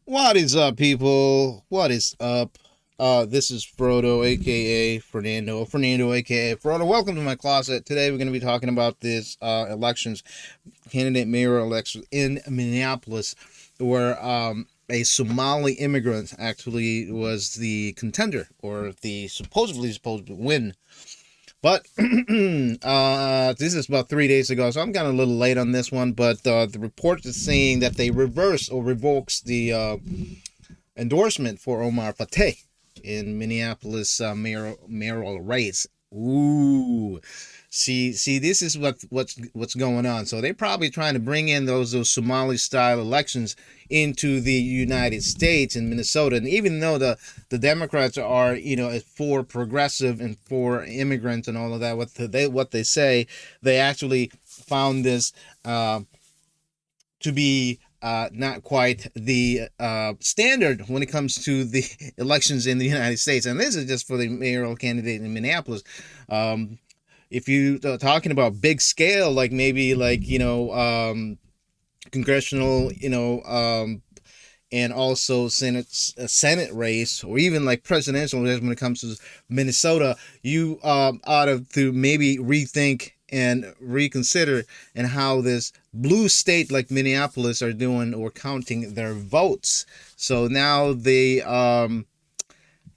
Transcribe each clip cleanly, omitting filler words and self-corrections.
What is up, people? What is up? This is Frodo, aka Fernando, aka Frodo. Welcome to my closet. Today we're going to be talking about this elections, candidate mayoral election in Minneapolis, where a Somali immigrant actually was the contender, or the supposedly supposed to win. But this is about 3 days ago, so I'm kind of a little late on this one. But the report is saying that they reverse or revokes the endorsement for Omar Fateh in Minneapolis mayoral race. Ooh, see, this is what's going on. So they're probably trying to bring in those Somali style elections into the United States and Minnesota. And even though the Democrats are, for progressive and for immigrants and all of that, what they say, they actually found this to be not quite the standard when it comes to the elections in the United States. And this is just for the mayoral candidate in Minneapolis. If you talking about big scale, like maybe congressional, and also Senate race, or even like presidential race when it comes to Minnesota, you ought to maybe rethink and reconsider and how this blue state like Minneapolis are doing or counting their votes. So now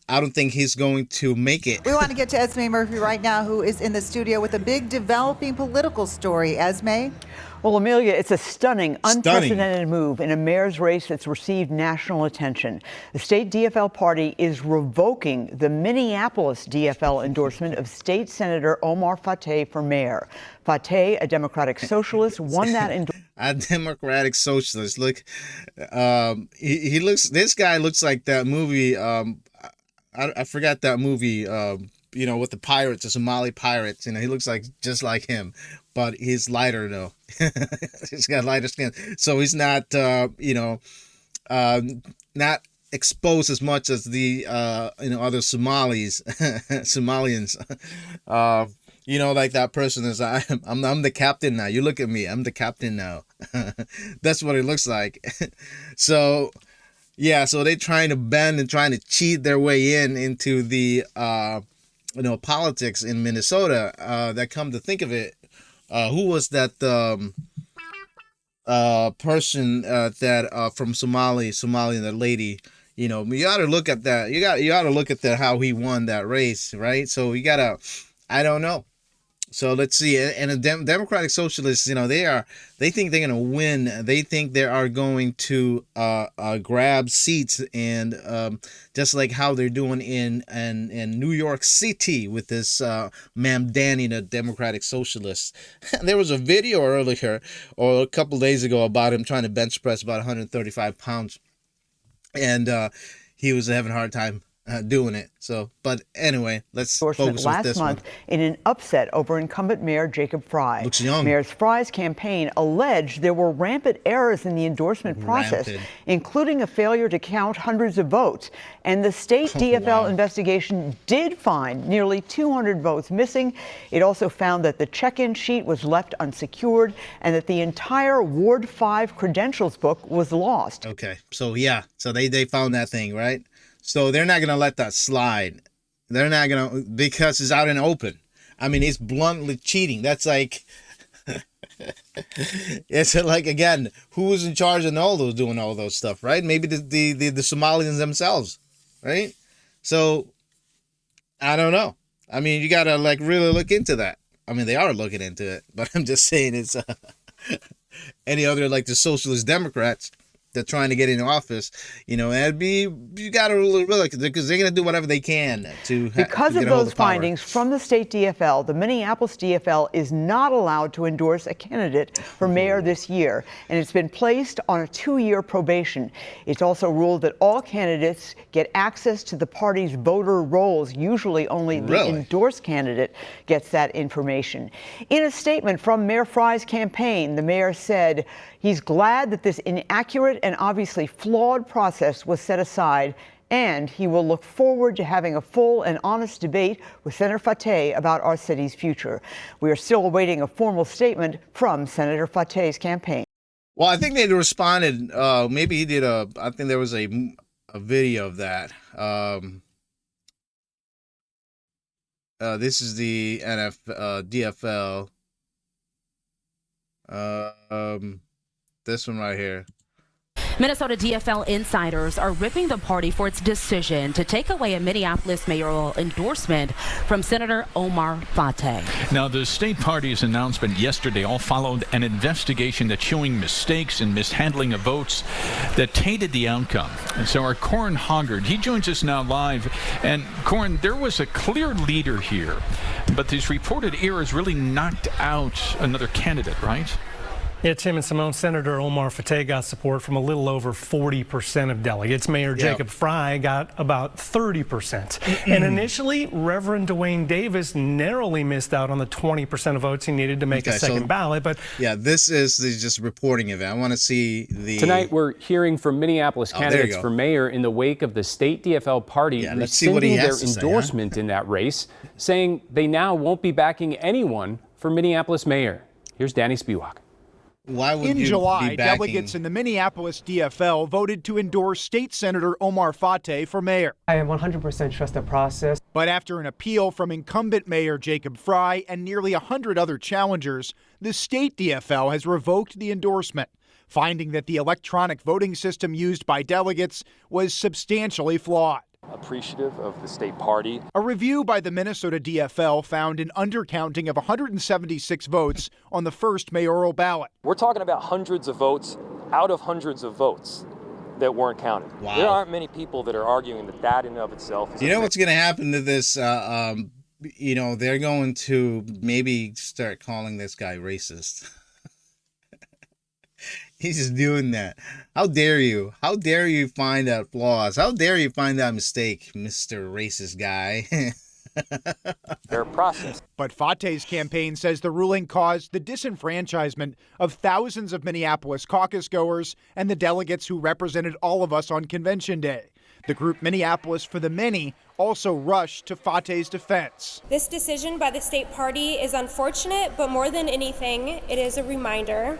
I don't think he's going to make it. We want to get to Esme Murphy right now, who is in the studio with a big developing political story. Esme? Well, Amelia, it's a stunning, unprecedented move in a mayor's race that's received national attention. The state DFL party is revoking the Minneapolis DFL endorsement of State Senator Omar Fateh for mayor. Fateh, a Democratic socialist, won that endorsement. A Democratic socialist. Look, he looks. This guy looks like that movie. I forgot that movie. With the pirates, the Somali pirates. He looks just like him, but he's lighter though. He's got lighter skin, so he's not, not exposed as much as the other Somalians. Like that person is. I'm the captain now. You look at me. I'm the captain now. That's what it looks like. So. Yeah, so they're trying to bend and trying to cheat their way into the politics in Minnesota. That come to think of it, who was that person that from Somalia, that lady? You ought to look at that. You ought to look at how he won that race, right? So you gotta, I don't know. So let's see. And the Democratic Socialists, they think they're going to win. They think they are going to grab seats, and just like how they're doing in New York City with this Ma'am Danny, the Democratic Socialists. There was a video earlier or a couple days ago about him trying to bench press about 135 pounds, and he was having a hard time doing it. So, but anyway, let's focus on this month one. In an upset over incumbent Mayor Jacob Frey. Looks young. Mayor Frey's campaign alleged there were rampant errors in the endorsement process, including a failure to count hundreds of votes. And the state DFL investigation did find nearly 200 votes missing. It also found that the check-in sheet was left unsecured and that the entire Ward 5 credentials book was lost. Okay, so yeah, so they found that thing, right? So they're not going to let that slide. They're not going to, because it's out in the open. I mean, it's bluntly cheating. That's like, it's like, again, who was in charge of doing all those stuff, right? Maybe the Somalians themselves, right? So, I don't know. I mean, you got to really look into that. I mean, they are looking into it, but I'm just saying it's any other the Socialist Democrats they're trying to get into office, you got to really, because they're going to do whatever they can because of those findings from the state DFL, the Minneapolis DFL is not allowed to endorse a candidate for mayor this year, and it's been placed on a 2-year probation. It's also ruled that all candidates get access to the party's voter rolls. Usually only the endorsed candidate gets that information. In a statement from Mayor Frey's campaign, the mayor said he's glad that this inaccurate and obviously flawed process was set aside, and he will look forward to having a full and honest debate with Senator Fateh about our city's future. We are still awaiting a formal statement from Senator Fateh's campaign. Well, I think they responded. Maybe he did a. I think there was a video of that. This is the DFL. This one right here. Minnesota DFL insiders are ripping the party for its decision to take away a Minneapolis mayoral endorsement from Senator Omar Fateh. Now, the state party's announcement yesterday all followed an investigation that's showing mistakes and mishandling of votes that tainted the outcome. And so our Corin Hoggard, he joins us now live. And Corin, there was a clear leader here, but these reported errors really knocked out another candidate, right? Yeah, Tim and Simone, Senator Omar Fateh got support from a little over 40% of delegates. Mayor Jacob Frey got about 30%. And initially, Reverend Dwayne Davis narrowly missed out on the 20% of votes he needed to make a second ballot. But yeah, this is just reporting of it. I want to see the... Tonight, we're hearing from Minneapolis candidates for mayor in the wake of the state DFL party rescinding their endorsement in that race, saying they now won't be backing anyone for Minneapolis mayor. Here's Danny Spiewak. Why would in July, delegates in the Minneapolis DFL voted to endorse State Senator Omar Fateh for mayor. I 100% trust the process. But after an appeal from incumbent Mayor Jacob Frey and nearly 100 other challengers, the state DFL has revoked the endorsement, finding that the electronic voting system used by delegates was substantially flawed. Appreciative of the state party. A review by the Minnesota DFL found an undercounting of 176 votes on the first mayoral ballot. We're talking about hundreds of votes out of hundreds of votes that weren't counted. Wow. There aren't many people that are arguing that that in and of itself is... You know what's going to happen to this? You know, they're going to maybe start calling this guy racist. He's just doing that. How dare you? How dare you find out flaws? How dare you find out mistake, Mr. Racist guy? Their process. But Fateh's campaign says the ruling caused the disenfranchisement of thousands of Minneapolis caucus goers and the delegates who represented all of us on Convention Day. The group Minneapolis for the Many also rushed to Fateh's defense. This decision by the state party is unfortunate, but more than anything, it is a reminder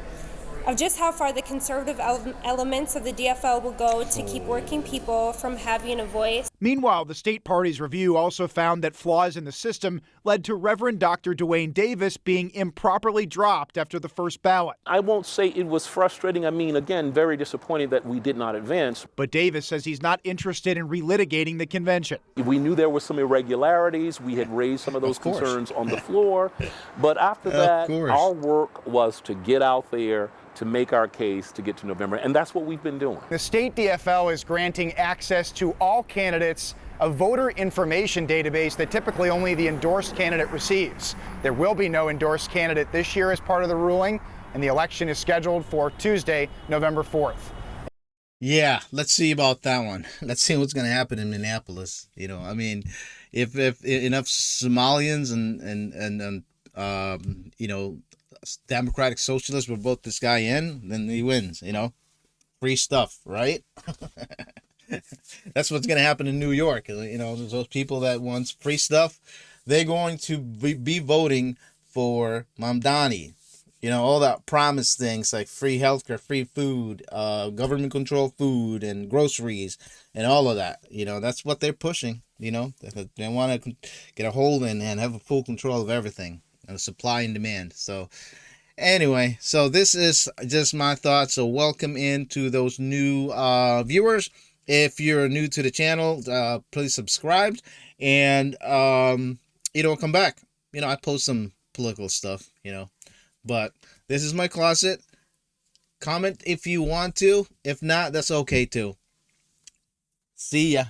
of just how far the conservative elements of the DFL will go to keep working people from having a voice. Meanwhile, the state party's review also found that flaws in the system led to Reverend Dr. Dwayne Davis being improperly dropped after the first ballot. I won't say it was frustrating. I mean, again, very disappointed that we did not advance. But Davis says he's not interested in relitigating the convention. We knew there were some irregularities. We had raised some of those concerns on the floor. But after that, our work was to get out there, to make our case to get to November, and that's what we've been doing. The state DFL is granting access to all candidates a voter information database that typically only the endorsed candidate receives. There will be no endorsed candidate this year as part of the ruling, and the election is scheduled for Tuesday, November 4th. Yeah, let's see about that one. Let's see what's going to happen in Minneapolis. You know, I mean, if enough Somalians and you know, Democratic Socialists will vote this guy in, then he wins, you know. Free stuff, right? That's what's going to happen in New York. You know, those people that want free stuff, they're going to be voting for Mamdani. You know, all that promised things like free healthcare, free food, government controlled food and groceries and all of that. You know, that's what they're pushing, you know. They want to get a hold and have a full control of everything. Supply and demand. So anyway, so this is just my thoughts. So welcome into those new viewers. If you're new to the channel, please subscribe and you know, come back. You know, I post some political stuff, you know, but this is my closet. Comment if you want to. If not, that's okay too. See ya.